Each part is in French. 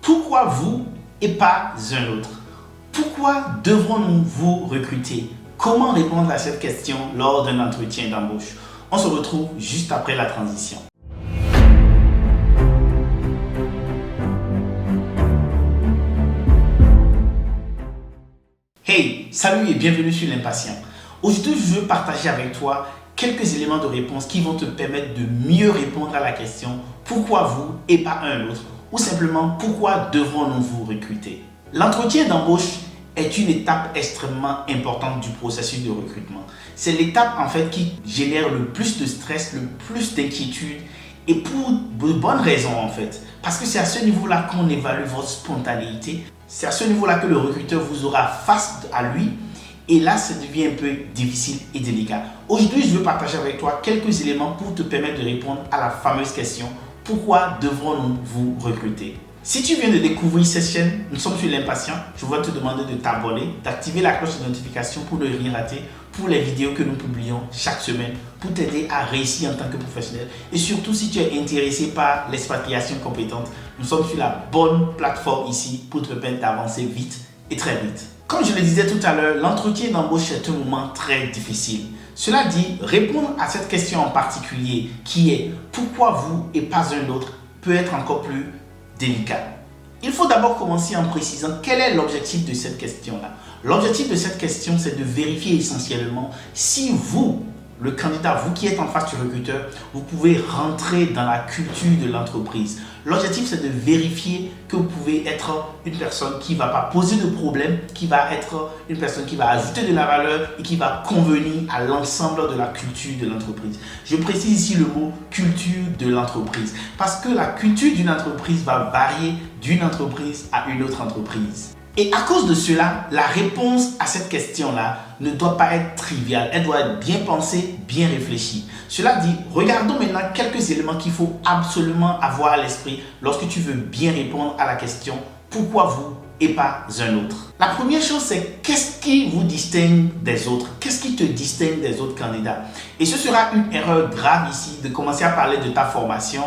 Pourquoi vous et pas un autre? Pourquoi devrons-nous vous recruter? Comment répondre à cette question lors d'un entretien d'embauche? On se retrouve juste après la transition. Hey, salut et bienvenue sur l'Impatient. Aujourd'hui, je veux partager avec toi quelques éléments de réponse qui vont te permettre de mieux répondre à la question pourquoi vous et pas un autre, ou simplement pourquoi devrons-nous vous recruter. L'entretien d'embauche est une étape extrêmement importante du processus de recrutement. C'est l'étape en fait qui génère le plus de stress, le plus d'inquiétude et pour de bonnes raisons en fait. Parce que c'est à ce niveau-là qu'on évalue votre spontanéité. C'est à ce niveau-là que le recruteur vous aura face à lui. Et là, ça devient un peu difficile et délicat. Aujourd'hui, je veux partager avec toi quelques éléments pour te permettre de répondre à la fameuse question « Pourquoi devrons-nous vous recruter ?» Si tu viens de découvrir cette chaîne, nous sommes sur l'Impatient, je vais te demander de t'abonner, d'activer la cloche de notification pour ne rien rater pour les vidéos que nous publions chaque semaine pour t'aider à réussir en tant que professionnel. Et surtout, si tu es intéressé par l'expatriation compétente, nous sommes sur la bonne plateforme ici pour te permettre d'avancer vite et très vite. Comme je le disais tout à l'heure, l'entretien d'embauche est un moment très difficile. Cela dit, répondre à cette question en particulier qui est « Pourquoi vous et pas un autre ?» peut être encore plus délicat. Il faut d'abord commencer en précisant quel est l'objectif de cette question-là. L'objectif de cette question, c'est de vérifier essentiellement si vous, le candidat, vous qui êtes en face du recruteur, vous pouvez rentrer dans la culture de l'entreprise. L'objectif, c'est de vérifier que vous pouvez être une personne qui ne va pas poser de problème, qui va être une personne qui va ajouter de la valeur et qui va convenir à l'ensemble de la culture de l'entreprise. Je précise ici le mot culture de l'entreprise parce que la culture d'une entreprise va varier d'une entreprise à une autre entreprise. Et à cause de cela, la réponse à cette question-là ne doit pas être triviale. Elle doit être bien pensée, bien réfléchie. Cela dit, regardons maintenant quelques éléments qu'il faut absolument avoir à l'esprit lorsque tu veux bien répondre à la question « Pourquoi vous et pas un autre ?» La première chose, c'est qu'est-ce qui vous distingue des autres? Qu'est-ce qui te distingue des autres candidats? Et ce sera une erreur grave ici de commencer à parler de ta formation,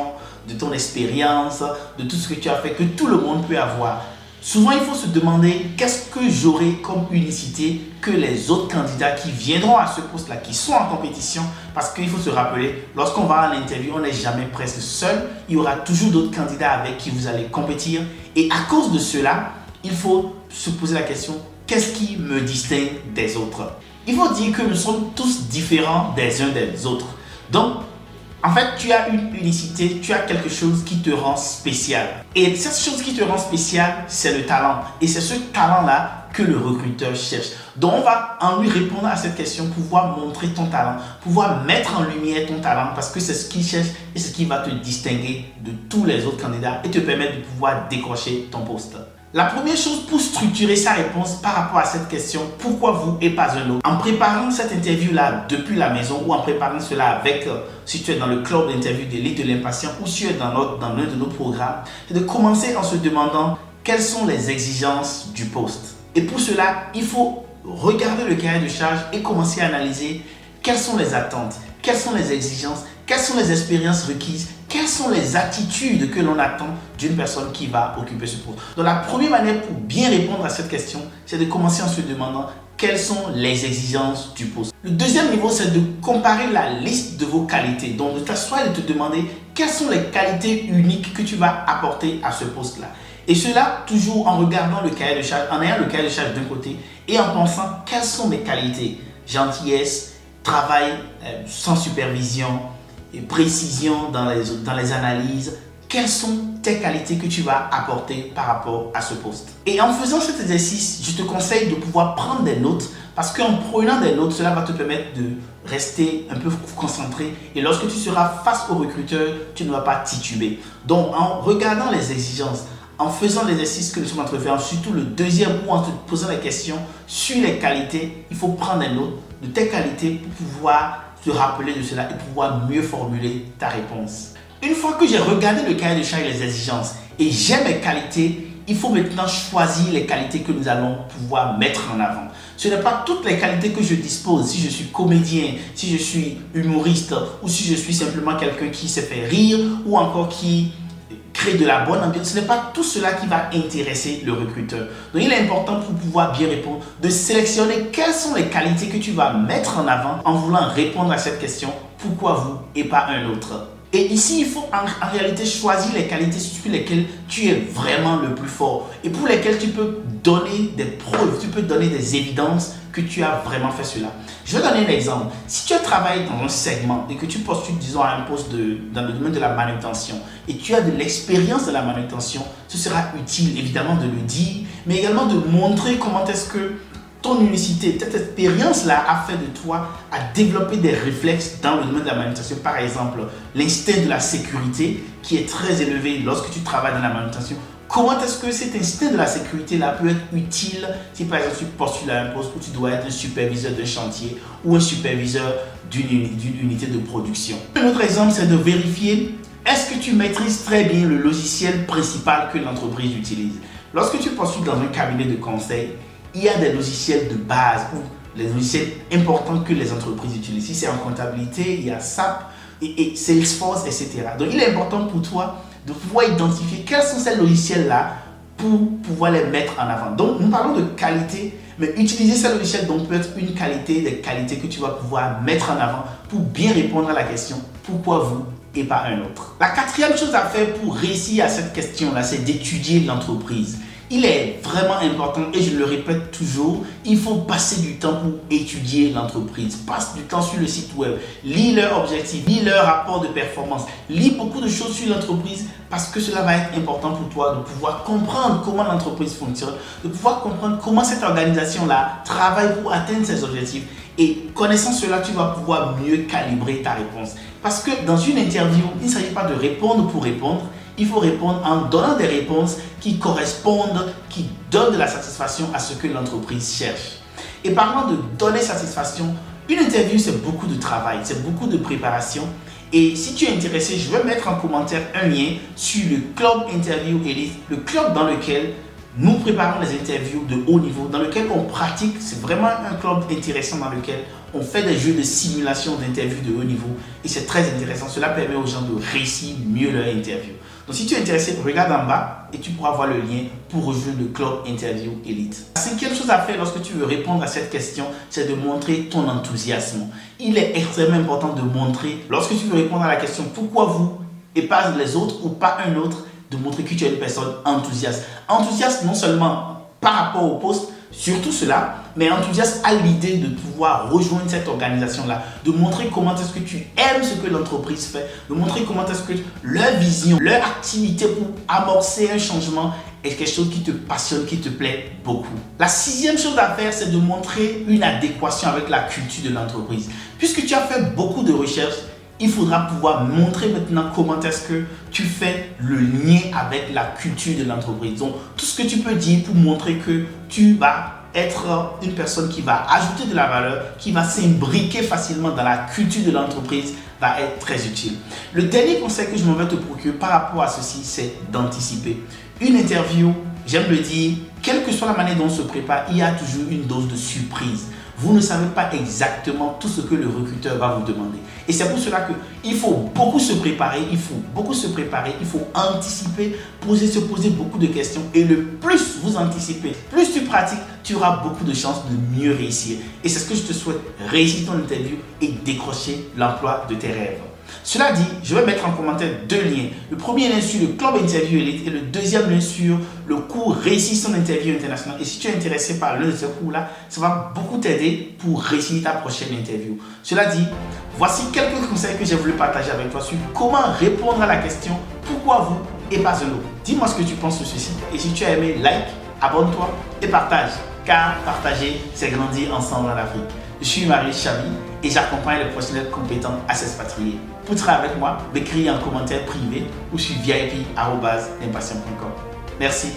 de ton expérience, de tout ce que tu as fait, que tout le monde peut avoir. Souvent, il faut se demander qu'est-ce que j'aurai comme unicité que les autres candidats qui viendront à ce poste-là, qui sont en compétition, parce qu'il faut se rappeler, lorsqu'on va à l'interview, on n'est jamais presque seul. Il y aura toujours d'autres candidats avec qui vous allez compétir. Et à cause de cela, il faut se poser la question, qu'est-ce qui me distingue des autres? Il faut dire que nous sommes tous différents des uns des autres. Donc, en fait, tu as une unicité, tu as quelque chose qui te rend spécial. Et cette chose qui te rend spécial, c'est le talent. Et c'est ce talent-là que le recruteur cherche. Donc, on va en lui répondre à cette question, pouvoir montrer ton talent, pouvoir mettre en lumière ton talent parce que c'est ce qu'il cherche et ce qui va te distinguer de tous les autres candidats et te permettre de pouvoir décrocher ton poste. La première chose pour structurer sa réponse par rapport à cette question, pourquoi vous et pas un autre? En préparant cette interview-là depuis la maison ou en préparant cela avec, si tu es dans le club d'interview d'élite de l'Impatient ou si tu es dans l'un de nos programmes, c'est de commencer en se demandant quelles sont les exigences du poste. Et pour cela, il faut regarder le cahier de charge et commencer à analyser quelles sont les attentes, quelles sont les exigences, quelles sont les expériences requises, quelles sont les attitudes que l'on attend d'une personne qui va occuper ce poste. Donc la première manière pour bien répondre à cette question, c'est de commencer en se demandant quelles sont les exigences du poste. Le deuxième niveau, c'est de comparer la liste de vos qualités. Donc de t'asseoir et de te demander quelles sont les qualités uniques que tu vas apporter à ce poste-là. Et cela toujours en regardant le cahier de charge, en ayant le cahier de charge d'un côté et en pensant quelles sont mes qualités. Gentillesse, travail sans supervision, et précision dans les analyses. Quelles sont tes qualités que tu vas apporter par rapport à ce poste? Et en faisant cet exercice, je te conseille de pouvoir prendre des notes parce qu'en prenant des notes, cela va te permettre de rester un peu concentré et lorsque tu seras face au recruteur, tu ne vas pas tituber. Donc, en regardant les exigences, en faisant l'exercice que nous sommes en train de faire, surtout le deuxième ou en te posant la question sur les qualités, il faut prendre des notes de tes qualités pour pouvoir te rappeler de cela et pouvoir mieux formuler ta réponse. Une fois que j'ai regardé le cahier de charge et les exigences et j'ai mes qualités, il faut maintenant choisir les qualités que nous allons pouvoir mettre en avant. Ce n'est pas toutes les qualités que je dispose. Si je suis comédien, si je suis humoriste ou si je suis simplement quelqu'un qui sait faire rire ou encore qui créer de la bonne ambiance, ce n'est pas tout cela qui va intéresser le recruteur. Donc il est important pour pouvoir bien répondre, de sélectionner quelles sont les qualités que tu vas mettre en avant en voulant répondre à cette question, pourquoi vous et pas un autre. Et ici, il faut en réalité choisir les qualités sur lesquelles tu es vraiment le plus fort et pour lesquelles tu peux donner des preuves, tu peux donner des évidences que tu as vraiment fait cela. Je vais donner un exemple. Si tu travailles dans un segment et que tu postules, disons, à un poste dans le domaine de la manutention et tu as de l'expérience de la manutention, ce sera utile évidemment de le dire, mais également de montrer comment est-ce que ton unicité, cette expérience-là a fait de toi à développer des réflexes dans le domaine de la manutention. Par exemple, l'instinct de la sécurité qui est très élevé lorsque tu travailles dans la manutention. Comment est-ce que cet instinct de la sécurité-là peut être utile si par exemple tu postules à un poste où tu dois être un superviseur d'un chantier ou un superviseur d'une unité de production. Un autre exemple, c'est de vérifier est-ce que tu maîtrises très bien le logiciel principal que l'entreprise utilise. Lorsque tu postules dans un cabinet de conseil, il y a des logiciels de base ou les logiciels importants que les entreprises utilisent. Si c'est en comptabilité, il y a SAP et Salesforce, etc. Donc, il est important pour toi de pouvoir identifier quels sont ces logiciels-là pour pouvoir les mettre en avant. Donc, nous parlons de qualité, mais utiliser ces logiciels donc, peut être une qualité, des qualités que tu vas pouvoir mettre en avant pour bien répondre à la question « Pourquoi vous ?» et pas un autre. La quatrième chose à faire pour réussir à cette question-là, c'est d'étudier l'entreprise. Il est vraiment important et je le répète toujours, il faut passer du temps pour étudier l'entreprise. Passe du temps sur le site web, lis leurs objectifs, lis leurs rapports de performance, lis beaucoup de choses sur l'entreprise parce que cela va être important pour toi de pouvoir comprendre comment l'entreprise fonctionne, de pouvoir comprendre comment cette organisation-là travaille pour atteindre ses objectifs. Et connaissant cela, tu vas pouvoir mieux calibrer ta réponse. Parce que dans une interview, il ne s'agit pas de répondre pour répondre. Il faut répondre en donnant des réponses qui correspondent, qui donnent de la satisfaction à ce que l'entreprise cherche. Et parlant de donner satisfaction, une interview, c'est beaucoup de travail, c'est beaucoup de préparation. Et si tu es intéressé, je vais mettre en commentaire un lien sur le Club Interview Elite, le club dans lequel nous préparons les interviews de haut niveau, dans lequel on pratique. C'est vraiment un club intéressant dans lequel on fait des jeux de simulation d'interviews de haut niveau. Et c'est très intéressant. Cela permet aux gens de réussir mieux leur interview. Donc si tu es intéressé, regarde en bas et tu pourras voir le lien pour rejoindre le Club Interview Elite. La cinquième chose à faire lorsque tu veux répondre à cette question, c'est de montrer ton enthousiasme. Il est extrêmement important de montrer, lorsque tu veux répondre à la question pourquoi vous et pas les autres ou pas un autre, de montrer que tu es une personne enthousiaste. Enthousiaste non seulement par rapport au poste, surtout cela, mais enthousiaste à l'idée de pouvoir rejoindre cette organisation-là, de montrer comment est-ce que tu aimes ce que l'entreprise fait, de montrer comment est-ce que leur vision, leur activité pour amorcer un changement est quelque chose qui te passionne, qui te plaît beaucoup. La sixième chose à faire, c'est de montrer une adéquation avec la culture de l'entreprise. Puisque tu as fait beaucoup de recherches, il faudra pouvoir montrer maintenant comment est-ce que tu fais le lien avec la culture de l'entreprise. Donc, tout ce que tu peux dire pour montrer que tu vas être une personne qui va ajouter de la valeur, qui va s'imbriquer facilement dans la culture de l'entreprise, va être très utile. Le dernier conseil que je me vais te procurer par rapport à ceci, c'est d'anticiper. Une interview, j'aime le dire, quelle que soit la manière dont on se prépare, il y a toujours une dose de surprise. Vous ne savez pas exactement tout ce que le recruteur va vous demander. Et c'est pour cela qu'il faut beaucoup se préparer, il faut anticiper, se poser beaucoup de questions. Et le plus vous anticipez, plus tu pratiques, tu auras beaucoup de chances de mieux réussir. Et c'est ce que je te souhaite, réussir ton interview et décrocher l'emploi de tes rêves. Cela dit, je vais mettre en commentaire deux liens. Le premier lien sur le Club Interview Elite et le deuxième lien sur le cours Réussir son interview international. Et si tu es intéressé par l'un de ces cours-là, ça va beaucoup t'aider pour réussir ta prochaine interview. Cela dit, voici quelques conseils que j'ai voulu partager avec toi sur comment répondre à la question pourquoi vous et pas un autre. Dis-moi ce que tu penses sur ceci. Et si tu as aimé, like, abonne-toi et partage. Car partager, c'est grandir ensemble en Afrique. Je suis Marius Chabi et j'accompagne les professionnels compétents à s'expatrier. Pour travailler avec moi, m'écris en commentaire privé ou sur vip@impatient.com. Merci.